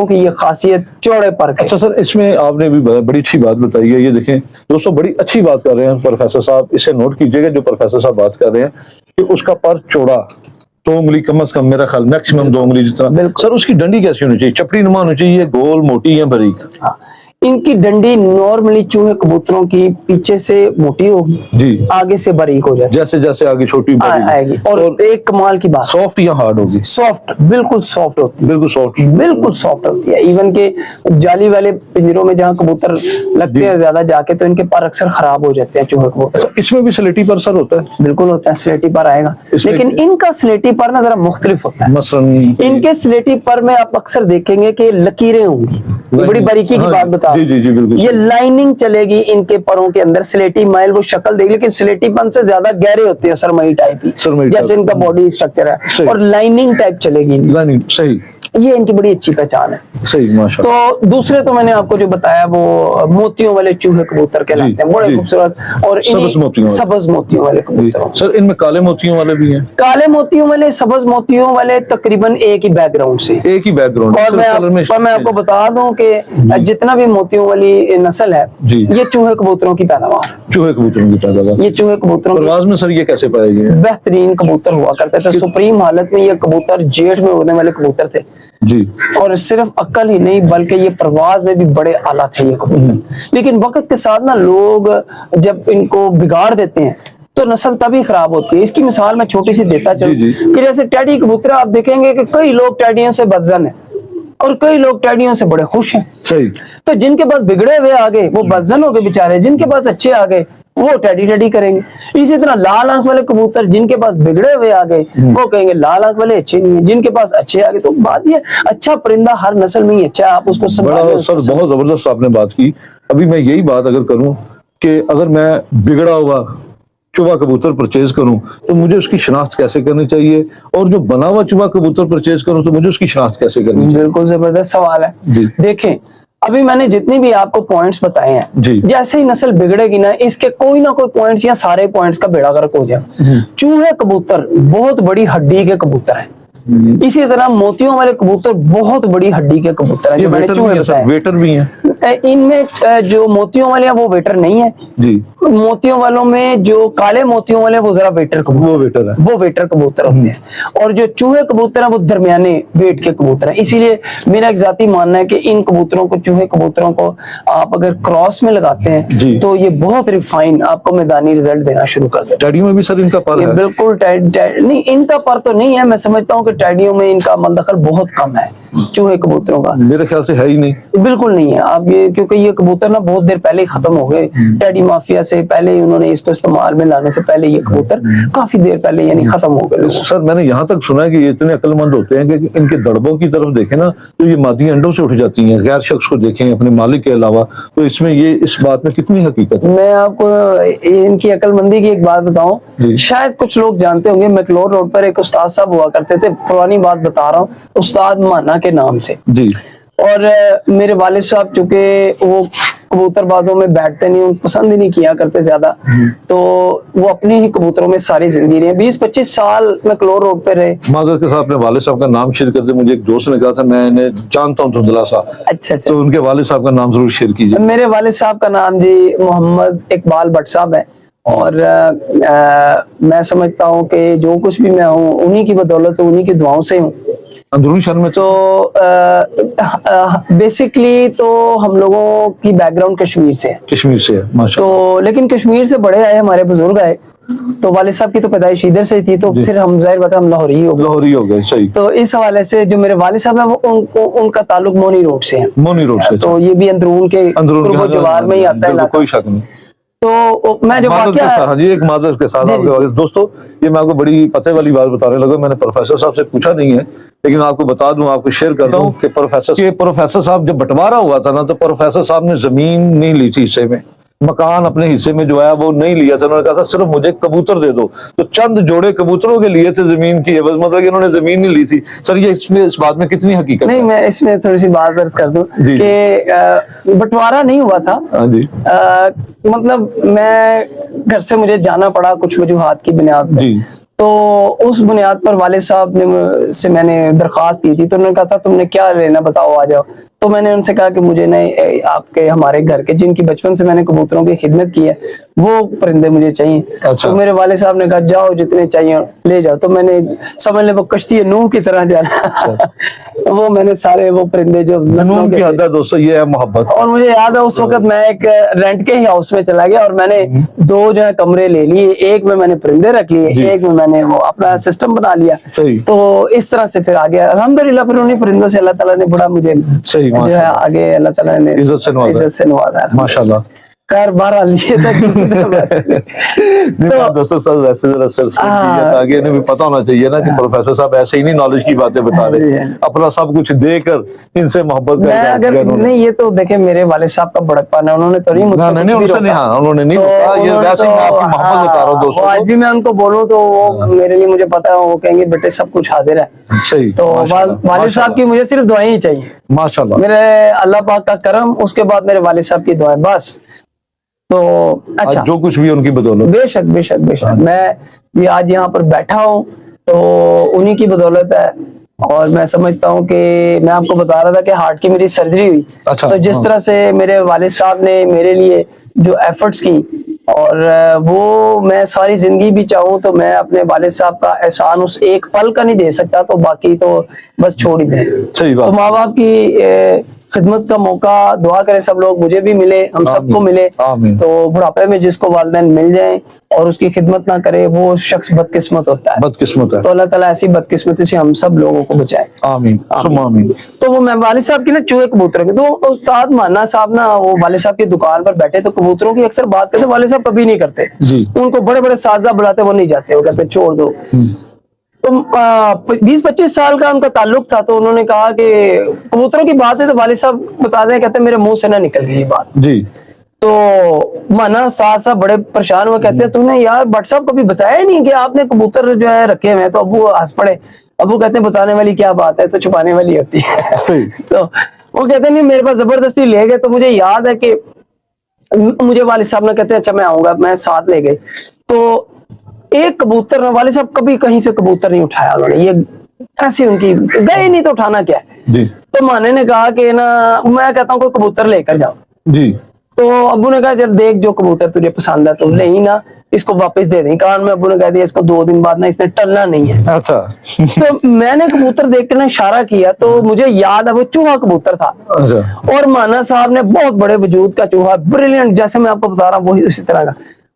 कबूतरों की ये खासियत चौड़े पर के। अच्छा सर, इसमें आपने भी बड़ी अच्छी बात बताई है। ये देखें दोस्तों, बड़ी अच्छी बात कर रहे हैं प्रोफेसर साहब, इसे नोट कीजिएगा जो प्रोफेसर साहब बात कर रहे हैं कि उसका पर चौड़ा 2 उंगली कम से कम, मेरा ख्याल मैक्सिमम 2 उंगली जितना। सर उसकी डंडी कैसी होनी चाहिए? चपड़ी नुमा होनी चाहिए, गोल, मोटी या बारीक? हाँ, इनकी डंडी नॉर्मली चूहे कबूतरों की पीछे से मोटी होगी जी, आगे से बारीक हो जाएगी, जैसे जैसे आगे छोटी आएगी। और एक कमाल की बात, सॉफ्ट या हार्ड होगी? सॉफ्ट, बिल्कुल सॉफ्ट होती है, बिल्कुल सॉफ्ट, बिल्कुल सॉफ्ट होती है। इवन के जाली वाले पिंजरों में जहाँ कबूतर लगते हैं ज्यादा जाके, तो इनके पर अक्सर खराब हो जाते हैं चूहे कबूतर। इसमें भी स्लेटी पर सर होता है? बिल्कुल होता है, स्लेटी पर आएगा, लेकिन इनका स्लेटी पर ना जरा मुख्तलिफ होता है। मसलन इनके स्लेटी पर में आप अक्सर देखेंगे कि लकीरें होंगी, बड़ी बारीकी की बात बता, जी जी जी बिल्कुल, ये लाइनिंग चलेगी इनके परों के अंदर। स्लेटी माइल वो शक्ल देगी, लेकिन स्लेटीपन से ज्यादा गहरे होते हैं, सरमई टाइप ही, जैसे इनका बॉडी स्ट्रक्चर है, और लाइनिंग टाइप चलेगी, लाइनिंग। सही, ये इनकी बड़ी अच्छी पहचान है। सही, माशाल्लाह। तो दूसरे तो मैंने आपको जो बताया वो मोतियों वाले चूहे कबूतर कहलाते हैं, बड़े खूबसूरत, और सबज मोतियों वाले कबूतर। सर इनमें काले मोतियों वाले भी हैं? काले मोतियों वाले, सबज मोतियों वाले तकरीबन एक ही बैकग्राउंड से, एक ही बैकग्राउंड। और मैं आपको बता दूं कि जितना भी मोतियों वाली नस्ल है, ये चूहे कबूतरों की पैदावार, चूहे कबूतरों की पैदावार, ये चूहे कबूतरों परवाज़ में सर ये कैसे पाए गए? बेहतरीन कबूतर हुआ करते थे, सुप्रीम हालत में ये कबूतर जेठ में उड़ने वाले कबूतर थे जी, और सिर्फ अक्ल ही नहीं बल्कि ये परवाज में भी बड़े आला थे ये कबूतर। लेकिन वक्त के साथ ना लोग जब इनको बिगाड़ देते हैं तो नस्ल तभी खराब होती है। इसकी मिसाल मैं छोटी सी देता चलूं कि जैसे टैडी कबूतर, आप देखेंगे कि कई लोग टैडियों से बदजन है और कई लोग टैडियों से बड़े खुश हैं। सही। तो जिनके पास बिगड़े हुए आ गए वो बदजन हो गए बेचारे, जिनके पास अच्छे आ गए वो टैडी टैडी करेंगे। इसी तरह लाल आंख वाले कबूतर, जिनके पास बिगड़े हुए आ गए वो कहेंगे लाल आंख वाले अच्छे नहीं है, जिनके पास अच्छे आ गए। तो बात ये, अच्छा परिंदा हर नस्ल में ही अच्छा है, आप उसको बड़ा सर बहुत जबरदस्त आपने बात की। अभी मैं यही बात अगर करूं कि अगर मैं बिगड़ा हुआ चुवा कबूतर परचेज करूं तो मुझे उसकी शनाख्त कैसे करनी चाहिए, और जो बना हुआ चुवा कबूतर परचेज करूं तो मुझे उसकी शनाख्त कैसे करनी चाहिए? बिल्कुल जबरदस्त सवाल है। देखें, अभी मैंने जितनी भी आपको पॉइंट्स बताए हैं, जैसे ही नस्ल बिगड़ेगी ना, इसके कोई ना कोई पॉइंट्स या सारे पॉइंट्स का बेड़ा गर्क हो जाए। चूहे कबूतर बहुत बड़ी हड्डी के कबूतर हैं, इसी तरह मोतियों वाले कबूतर बहुत बड़ी हड्डी के कबूतर हैं, जो मैंने चूहे बताए। वेटर भी हैं इनमें, जो मोतियों वाले हैं वो वेटर नहीं है जी। मोतियों वालों में जो काले मोतियों वाले वो जरा वेटर कबूतर, वो वेटर कबूतर होते हैं, और जो चूहे कबूतर हैं वो दरमियाने वेट के कबूतर हैं। इसीलिए मेरा एक जाती मानना है कि इन कबूतरों को, चूहे कबूतरों को आप अगर क्रॉस में लगाते हैं तो ये बहुत रिफाइन आपको मैदानी रिजल्ट देना शुरू कर देगा। टैडियों में भी सर इनका पर है? बिल्कुल नहीं, इनका पर तो नहीं है। मैं समझता हूँ कि टैडियों में इनका मलदखल बहुत कम है, चूहे कबूतरों का मेरे ख्याल से है ही नहीं, बिल्कुल नहीं है। आप ये, क्योंकि ये कबूतर ना बहुत देर पहले ही खत्म हो गए, टैडी माफिया से पहले ही उन्होंने इसको इस्तेमाल में लाने से पहले ये कबूतर काफी देर पहले यानी खत्म हो गए। सर मैंने यहाँ तक सुना है कि ये इतने अक्लमंद होते हैं कि इनके दड़बों की तरफ देखें ना तो ये मादी अंडों से उठ जाती हैं, गैर शख्स को देखें अपने मालिक के अलावा। तो इसमें ये, इस बात में कितनी हकीकत है? मैं आपको इनकी अक्लमंदी की एक बात बताऊं, शायद कुछ लोग जानते होंगे, मैकलोर रोड पर एक उस्ताद साहब हुआ करते थे, पुरानी बात बता रहा हूँ, उस्ताद माना के नाम से जी। और मेरे वालिद साहब चूंकि वो कबूतरबाजों में बैठते नहीं, उनको पसंद ही नहीं किया करते ज्यादा, तो वो अपने ही कबूतरों में सारी जिंदगी रहे। 20-25 साल मैकलोर रोड पे रहे। माजरत के साथ अपने वालिद साहब का नाम शेयर करते, मुझे एक दोस्त ने कहा था, मैं इन्हें जानता हूँ धुंधला सा। अच्छा। तो उनके वालिद साहब का नाम जरूर शेयर कीजिए। मेरे वालिद साहब का नाम जी मोहम्मद इकबाल भट्ट साहब है, और मैं समझता हूँ कि जो कुछ भी मैं हूँ उन्हीं की बदौलत, उन्हीं की दुआओं से हूँ अंदरूनी शहर में। तो बेसिकली तो हम लोगों की बैकग्राउंड कश्मीर से है। कश्मीर से है, माशाल्लाह। तो लेकिन कश्मीर से बड़े आए, हमारे बुजुर्ग आए, तो वालिद साहब की तो पैदाइश इधर से थी, तो फिर हम जाहिर बात है हम लाहौरी हो गए। सही। तो इस हवाले से जो मेरे वालिद साहब है वो उनका ताल्लुक मोनी रोड से है। मोनी रोड से, तो ये भी अंदरून के जवार में ही आता है, कोई शक नहीं। तो मैं जो एक माजरत के साथ दोस्तों, ये मैं आपको बड़ी पते वाली बात बताने लगा, मैंने प्रोफेसर साहब से पूछा नहीं है, लेकिन आपको बता दूं, आपको शेयर करता हूँ कि प्रोफेसर साहब जब बंटवारा हुआ था ना, तो प्रोफेसर साहब ने जमीन नहीं ली थी हिस्से में, मकान अपने हिस्से में जो है वो नहीं लिया था। उन्होंने कहा था सिर्फ मुझे कबूतर दे दो, तो चंद जोड़े कबूतरों के लिए थे जमीन की, बस मतलब कि उन्होंने जमीन नहीं ली थी। सर ये इसमें, इस बात में कितनी हकीकत नहीं है? मैं इसमें थोड़ी सी बात अर्ज कर दूं कि बंटवारा नहीं हुआ था। हाँ जी। मतलब मैं घर से मुझे जाना पड़ा कुछ वजूहात की बुनियाद पे, तो तो उस बुनियाद पर वालिद साहब ने से मैंने दरख्वास्त की थी, तो उन्होंने कहा था तुमने क्या लेना बताओ आ जाओ। तो मैंने उनसे कहा कि मुझे नहीं आपके हमारे घर के जिनकी बचपन से मैंने कबूतरों की खिदमत की है वो परिंदे मुझे चाहिए। अच्छा। तो मेरे वालिद साहब ने कहा जाओ जितने चाहिए ले जाओ। तो मैंने समझ ले वो कश्ती नूह की तरह जाना तो वो मैंने सारे वो परिंदे जो नस्लों जुनून के की थे। हद है दोस्तों, ये है मोहब्बत। और मुझे याद है उस वक्त मैं एक रेंट के ही हाउस में चला गया और मैंने 2 जो है कमरे ले लिए, एक में मैंने परिंदे रख जी। लिए, एक में मैंने वो अपना सिस्टम बना लिया। सही। तो इस तरह से फिर आ गया अल्हम्दुलिल्लाह। फिर उन्हीं परिंदों से अल्लाह ताला ने बड़ा मुझे सही, जो है आगे अल्लाह ताला ने इज्जत से नवाजा। माशाल्लाह। खैर बहरहाल ये तक नहीं दोस्तों सर वैसे जरा सर ताकि इन्हें भी पता होना चाहिए ना कि प्रोफेसर साहब ऐसे ही नहीं नॉलेज की बातें बता रहे, अपना सब कुछ देकर इनसे मोहब्बत मैं अगर नहीं ये तो देखे मेरे वाले साहब का बड़कपन है, उन्होंने तो नहीं मुझसे नहीं उनसे नहीं, हाँ उन्होंने नहीं बताया, ये वैसे मैं आपकी मोहब्बत बता रहा हूँ दोस्तों। आज भी मैं उनको बोलूं तो वो मेरे लिए मुझे पता है वो कहेंगे बेटे सब कुछ हाजिर है। सही। तो वालिद साहब की मुझे सिर्फ दुआएं ही चाहिए माशाल्लाह, मेरे अल्लाह पाक का करम, उसके बाद मेरे वालिद साहब की दुआएं बस। तो अच्छा जो कुछ भी उनकी बदौलत। बेशक बेशक बेशक मैं ये आज यहाँ पर बैठा हूँ तो उन्हीं की बदौलत है। और मैं समझता हूँ कि मैं आपको बता रहा था कि हार्ट की मेरी सर्जरी हुई। अच्छा, तो जिस तरह से मेरे वालिद साहब ने मेरे लिए जो एफर्ट्स की और वो मैं सारी जिंदगी भी चाहूँ तो मैं अपने वालिद साहब का एहसान उस एक पल का नहीं दे सकता, तो बाकी तो बस छोड़ ही दें। सही बात। तो माँ बाप की खिदमत का मौका दुआ करें सब लोग, मुझे भी मिले, हम सबको मिले। तो बुढ़ापे में जिसको वालिदैन मिल जाएं और उसकी खिदमत ना करे वो शख्स बदकिस्मत होता है, बदकिस्मत है। तो अल्लाह ताला ऐसी बदकिस्मती से हम सब लोगों को बचाए। आमीन आमीन। तो वो मैं वालिद साहब की ना चूहे कबूतर के, तो उस्ताद माना साहब ना वो वालिद साहब की दुकान पर बैठे तो कबूतरों की अक्सर बात करते, वालिद साहब कभी नहीं करते जी। उनको बड़े बड़े साजा बुलाते, वो नहीं जाते, वो कहते छोड़ दो। तो 20-25 साल का उनका ताल्लुक था, तो उन्होंने कहा कि कबूतरों की बात है तो वालिद साहब बता दें, कहते मेरे मुंह से ना निकल गई ये बात जी। तो माना साहब बड़े परेशान हुए, कहते तूने यार भट्ट साहब कभी बताया ही नहीं कि आपने कबूतर जो है रखे हुए हैं। तो अबू हंस पड़े, अबू कहते हैं बताने वाली क्या बात है, तो छुपाने वाली होती है तो वो कहते नहीं मेरे पास जबरदस्ती ले गए। तो मुझे याद है कि मुझे वालिद साहब ने कहते अच्छा मैं आऊंगा, मैं साथ ले गए। तो एक कबूतर वालिद साहब कभी कहीं से कबूतर नहीं उठाया उन्होंने, ये ऐसी उनकी गए नहीं तो उठाना क्या है जी। तो माने ने कहा कि ना मैं कहता हूँ कोई कबूतर लेकर जाओ जी। तो अब्बू ने कहा चल देख जो कबूतर तुझे पसंद है तो ले ही ना, इसको वापस दे दें। कान में अब्बू ने कह दिया इसको 2 दिन बाद ना इसने टलना नहीं है। अच्छा तो मैंने कबूतर देख कर ना इशारा किया तो मुझे याद है वो चूहा कबूतर था। अच्छा। और माना साहब ने बहुत बड़े वजूद का चूहा, ब्रिलियंट, जैसे मैं आपको बता रहा हूँ वही उसी तरह का।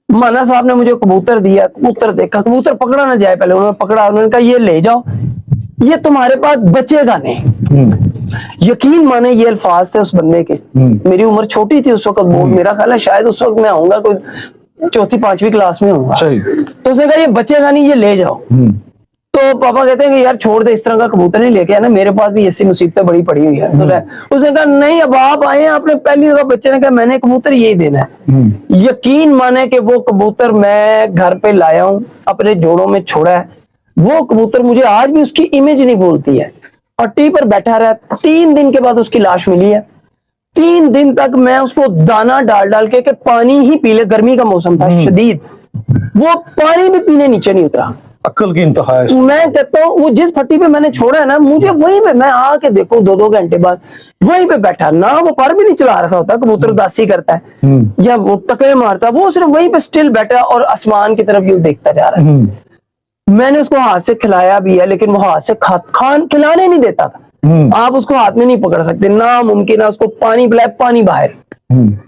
माना साहब ने मुझे कबूतर दिया, कबूतर देखा, कबूतर पकड़ा ना जाए, पहले उन्होंने पकड़ा, उन्होंने कहा ये ले जाओ, ये तुम्हारे पास बचेगा नहीं। यकीन माने ये अल्फाज थे उस बंदे के। मेरी उम्र छोटी थी उस वक्त, मेरा ख्याल है शायद उस वक्त मैं आऊंगा कोई 4th-5वीं क्लास में होऊंगा। तो उसने कहा ये बचेगा नहीं, ये ले जाओ। तो पापा कहते हैं कि यार छोड़ दे, इस तरह का कबूतर नहीं लेके आना, मेरे पास भी ऐसी मुसीबतें बड़ी पड़ी हुई है। तो उसने कहा नहीं अब आप आए हैं, आपने पहली दफा बच्चे ने कहा मैंने कबूतर यही देना है। यकीन माने कि वो कबूतर मैं घर पे लाया हूँ, अपने जोड़ों में छोड़ा है। वो कबूतर मुझे आज भी उसकी इमेज नहीं भूलती है। पट्टी पर बैठा रहा, 3 दिन के बाद उसकी लाश मिली है। 3 दिन तक मैं उसको दाना डाल डाल के पानी ही पी ले, गर्मी का मौसम था शदीद, वो पानी भी पीने नीचे नहीं उतरा। अक्ल की इंतहा है। मैं कहता हूँ वो जिस फट्टी पे मैंने छोड़ा है ना, मुझे वहीं पे मैं आके देखो 2-2 घंटे बाद वहीं पे बैठा, ना वो पर भी नहीं चला रहा होता, कबूतर उदासी करता है या वो टकरे मारता, वो सिर्फ वहीं पे स्टिल बैठा और आसमान की तरफ यूं देखता जा रहा है। मैंने उसको हाथ से खिलाया भी है, लेकिन वो हाथ से खिलाने नहीं देता था। आप उसको हाथ में नहीं पकड़ सकते, ना मुमकिन है। उसको पानी पिलाए, पानी बाहर,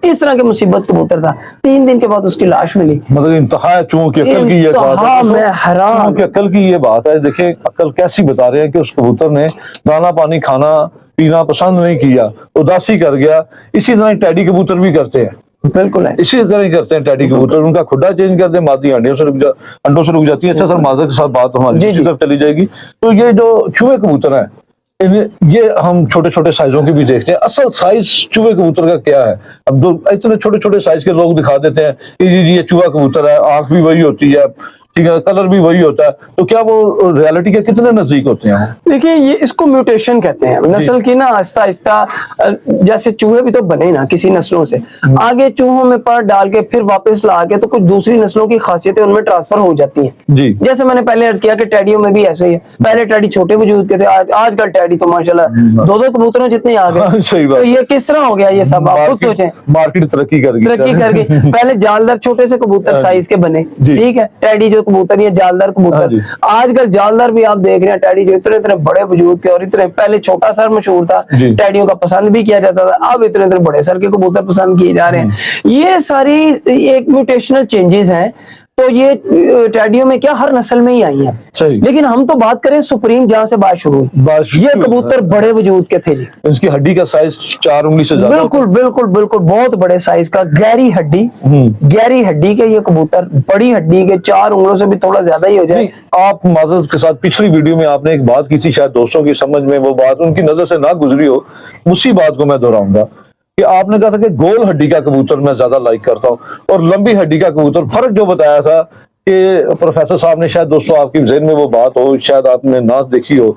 इस तरह के मुसीबत कबूतर था। 3 दिन के बाद उसकी लाश मिली। मतलब इंतहा चूहों की अकल की ये बात है। मैं हैरान की अकल की ये बात है। देखिए अकल कैसी बता रहे हैं कि उस कबूतर ने दाना पानी खाना पीना पसंद नहीं किया, उदासी कर गया। इसी तरह टैडी कबूतर भी करते हैं, बिल्कुल है इसी तरह ही करते हैं टैडी कबूतर। उनका खुड्डा चेंज करते हैं, मादी अंडों से रुक जाती है। अच्छा सर माजर के साथ बात हमारी इसी तरफ चली जाएगी। तो ये जो चूहे कबूतर है, ये हम छोटे छोटे साइजों की भी देखते हैं। असल साइज चूहे कबूतर का क्या है? अब इतने छोटे छोटे साइज के लोग दिखा देते हैं कि जी ये चूहा कबूतर है, आंख भी वही होती है, ठीक है, कलर भी वही होता है, तो क्या वो रियलिटी के कितने नजदीक होते हैं? देखिए ये इसको म्यूटेशन कहते हैं, नस्ल की ना आहिस्ता आहिस्ता, जैसे चूहे भी तो बने ना किसी नस्लों से, आगे चूहों में पर डाल के फिर वापस ला के तो कुछ दूसरी नस्लों की खासियतें उनमें ट्रांसफर हो जाती हैं जी। जैसे मैंने पहले अर्ज किया कि टैडियों में भी ऐसे ही है, पहले टैडी छोटे वजूद के थे, आजकल टैडी तो माशाल्लाह दो कबूतरों जितने आ गए। सही बात। तो ये किस तरह हो गया ये सब, आप खुद सोचें। मार्केट तरक्की कर गई पहले जालदार छोटे से कबूतर साइज के बने, ठीक है, टैडी जो कबूतर, ये जालदार कबूतर, आजकल जालदार भी आप देख रहे हैं, टैडी जो इतने इतने बड़े वजूद के, और इतने पहले छोटा सर मशहूर था, टैडियों का पसंद भी किया जाता था, अब इतने इतने बड़े सर के कबूतर पसंद किए जा रहे हैं। ये सारी एक म्यूटेशनल चेंजेस हैं, तो ये टैडियों में क्या हर नस्ल में ही आई है। लेकिन हम तो बात करें सुप्रीम, जहां से बात शुरू हुई, ये कबूतर बड़े वजूद के थे जी। इसकी हड्डी का साइज 4 उंगली से ज्यादा, बिल्कुल बिल्कुल बिल्कुल, बहुत बड़े साइज का, गहरी हड्डी के ये कबूतर, बड़ी हड्डी के, 4 उंगलों से भी थोड़ा ज्यादा ही हो जाए। आप माजरत के साथ पिछली वीडियो में आपने एक बात की थी, शायद दोस्तों की समझ में वो बात उनकी नजर से ना गुजरी हो, उसी बात को मैं दोहराऊंगा कि आपने कहा था कि गोल हड्डी का कबूतर मैं ज्यादा लाइक करता हूं और लंबी हड्डी का कबूतर। फर्क जो बताया था कि प्रोफेसर साहब ने, शायद दोस्तों आपकी ज़हन में वो बात हो, शायद आपने ना देखी हो,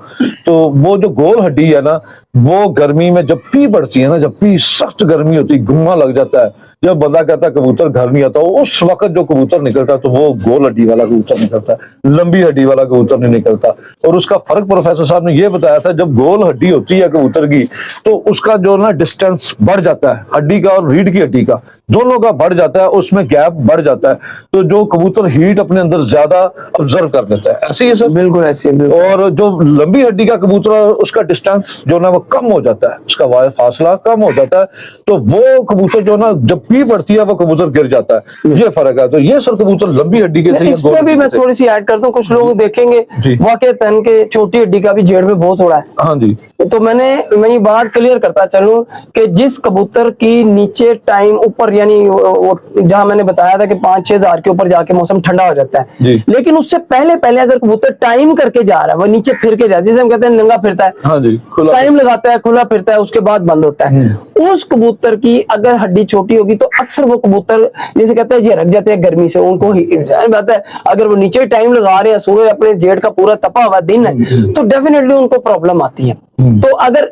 तो वो जो गोल हड्डी है ना, वो गर्मी में जब पी पड़ती है ना, जब पी सख्त गर्मी होती है, गुम्मा लग जाता है, जब बंदा कहता है कबूतर घर नहीं आता, उस वक्त जो कबूतर निकलता है तो वो गोल हड्डी वाला कबूतर निकलता है, लंबी हड्डी वाला कबूतर नहीं निकलता। और उसका फर्क प्रोफेसर साहब ने ये बताया था, जब गोल हड्डी होती है कबूतर की तो उसका जो ना डिस्टेंस बढ़ जाता है, हड्डी का और रीढ़ की हड्डी का दोनों का बढ़ जाता है, उसमें गैप बढ़ जाता है, तो जो कबूतर हीट अपने अंदर ज्यादा ऑब्जर्व कर लेता है। ऐसे ही है सर? बिल्कुल ऐसे। और जो लंबी हड्डी का कबूतर है उसका डिस्टेंस जो ना वो कम हो जाता है, उसका फासला कम हो जाता है, तो वो कबूतर जो ना जब पी पड़ती है वो कबूतर गिर जाता है। ये फर्क है। तो ये सर कबूतर लंबी हड्डी के थे। इसमें भी मैं थोड़ी सी ऐड करता हूँ, कुछ लोग देखेंगे वाकई तन के छोटी हड्डी का भी जेड़ में बहुत हो रहा है। हाँ जी। तो मैं ये बात क्लियर करता चलूं कि जिस कबूतर की नीचे टाइम ऊपर, यानी जहां मैंने बताया था कि 5-6 हजार के ऊपर जाके मौसम ठंडा हो जाता है, लेकिन उससे पहले अगर कबूतर टाइम करके जा रहा है, वो नीचे फिर के जाता है, जिसे हम कहते हैं नंगा फिरता है, हाँ जी, टाइम लगाता है, खुला फिरता है, उसके बाद बंद होता है, उस कबूतर की अगर हड्डी छोटी होगी तो अक्सर वो कबूतर जिसे कहते हैं झरक जाते हैं गर्मी से, उनको बात है अगर वो नीचे टाइम लगा रहे हैं, सूरज अपने जेठ का पूरा तपा हुआ दिन है, तो डेफिनेटली उनको प्रॉब्लम आती है। तो अगर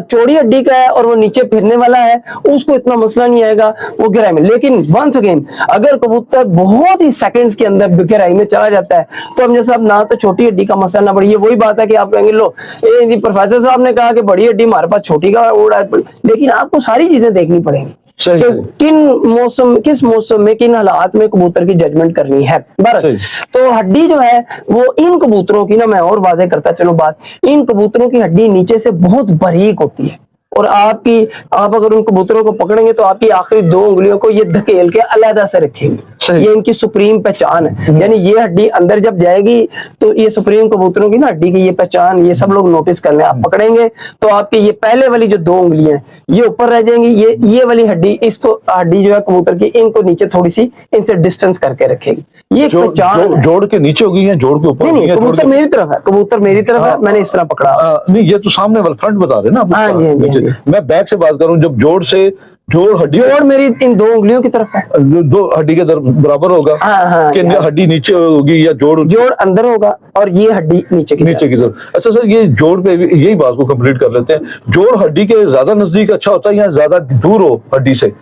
चौड़ी हड्डी का है और वो नीचे फिरने वाला है, उसको इतना मसला नहीं आएगा, वो गहराई में। लेकिन वंस अगेन अगर कबूतर बहुत ही सेकंड्स के अंदर गहराई में चला जाता है, तो हम जैसे अब ना तो छोटी हड्डी का मसला ना बड़ी, ये वही बात है कि आप कहेंगे लो ये प्रोफेसर साहब ने कहा कि बड़ी हड्डी हमारे पास छोटी का उड़ा, लेकिन आपको सारी चीजें देखनी पड़ेंगी। किस मौसम में किन हालात में कबूतर की जजमेंट करनी है। तो हड्डी जो है वो इन कबूतरों की ना, मैं और वाज़ेह करता चलो बात, इन कबूतरों की हड्डी नीचे से बहुत बारीक होती है, और आप अगर उन कबूतरों को पकड़ेंगे तो आपकी आखिरी 2 उंगलियों को ये धकेल के अलग से रखेंगे। ये इनकी सुप्रीम पहचान है, यानी ये हड्डी अंदर जब जाएगी तो ये सुप्रीम कबूतरों की ना हड्डी की ये पहचान, ये सब लोग नोटिस कर लें। आप पकड़ेंगे तो आपकी ये पहले वाली जो 2 उंगलियां ये ऊपर रह जाएंगी, ये वाली हड्डी, इसको हड्डी जो है कबूतर की, इनको नीचे थोड़ी सी इनसे डिस्टेंस करके रखेगी। ये पहचान जोड़ के नीचे होगी या जोड़ के ऊपर? नहीं, कबूतर मेरी तरफ है, कबूतर मेरी तरफ है, मैंने इस तरह पकड़ा। नहीं, ये तो सामने वाला फ्रंट बता रहे ना। हाँ जी, मैं बैक से बात करूं, जब जोड़ मेरी इन 2 उंगलियों की तरफ है, 2 हड्डी के बराबर होगा। हाँ, कि हड्डी नीचे होगी या जोड़ अंदर होगा और ये हड्डी नीचे की तरफ। अच्छा सर, ये जोड़ पे यही बात को कंप्लीट कर लेते हैं। जोड़ हड्डी के ज्यादा नजदीक अच्छा होता है या ज्यादा दूर हो हड्डी से?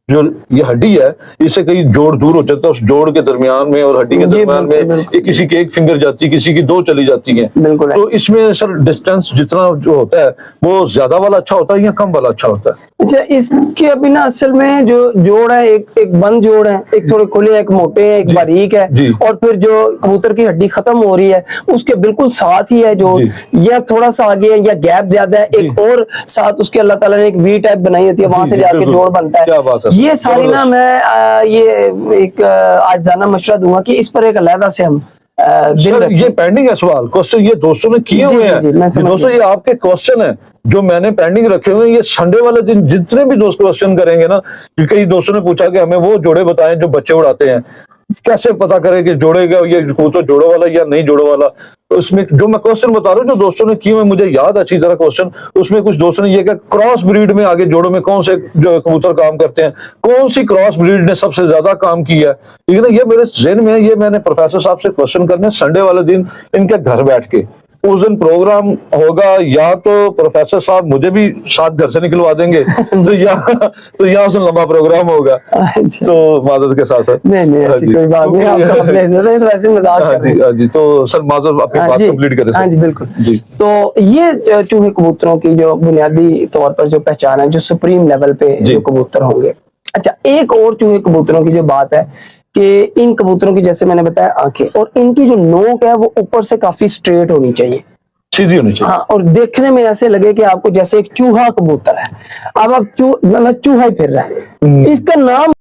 जो ये हड्डी है इससे कहीं जोड़ दूर हो जाता है, उस जोड़ के दरमियान में और हड्डी के दरमियान में किसी की 1 फिंगर जाती है, किसी की 2 चली जाती है। तो इसमें सर डिस्टेंस जितना जो होता है वो ज्यादा वाला अच्छा होता है या कम वाला अच्छा होता है? अच्छा, इसके अभी ना असल में जो जोड़ है, एक बंद जोड़ है, एक थोड़े खुले, एक मोटे है, एक बारीक है, और फिर जो कबूतर की हड्डी खत्म हो रही है उसके बिल्कुल साथ ही है जोड़, या थोड़ा सा आगे है या गैप ज्यादा है, एक और साथ उसके अल्लाह ताला ने एक वी टाइप बनाई होती है, वहां से जाके जोड़ बनता है। क्या बात है। ये सारी ना मैं ये एक आज जाना मशवरा दूंगा कि इस पर एक अलग से हम ये पेंडिंग है सवाल, क्वेश्चन ये दोस्तों ने किए हुए हैं। दोस्तों ये आपके क्वेश्चन है जो मैंने पेंडिंग रखे हुए हैं। ये संडे वाले दिन जितने भी दोस्त क्वेश्चन करेंगे ना, कई दोस्तों ने पूछा कि हमें वो जोड़े बताएं जो बच्चे उड़ाते हैं, कैसे पता करें कि जोड़ेगा ये कबूतर जोड़ो वाला या नहीं जोड़ो वाला। तो उसमें जो मैं क्वेश्चन बता रहा हूँ जो दोस्तों ने किए, मुझे याद अच्छी तरह क्वेश्चन, उसमें कुछ दोस्तों ने ये कहा क्रॉस ब्रीड में आगे जोड़ों में कौन से जो कबूतर काम करते हैं, कौन सी क्रॉस ब्रीड ने सबसे ज्यादा काम किया है, ठीक है ना। ये मेरे जहन में है, ये मैंने प्रोफेसर साहब से क्वेश्चन करने संडे वाले दिन इनके घर बैठ के। उस दिन प्रोग्राम होगा, या तो प्रोफेसर साहब मुझे भी साथ घर से निकलवा देंगे तो या उस दिन लंबा प्रोग्राम होगा। तो माजरत के साथ साथ नहीं ऐसी कोई बात नहीं, आप तो अपने हिसाब से वैसे मजाक कर रहे हैं। हाँ जी, तो सर माजरत आपकी बात कंप्लीट करें। हाँ जी बिल्कुल जी। तो ये चूहे कबूतरों की जो बुनियादी तौर पर जो पहचान है, जो सुप्रीम लेवल पे जो कबूतर होंगे। अच्छा, एक और चूहे कबूतरों की जो बात है कि इन कबूतरों की जैसे मैंने बताया आंखें, और इनकी जो नोक है वो ऊपर से काफी स्ट्रेट होनी चाहिए, सीधी होनी चाहिए। हाँ, और देखने में ऐसे लगे कि आपको जैसे एक चूहा कबूतर है, अब आप मतलब चूहा ही फिर रहा है। इसका नाम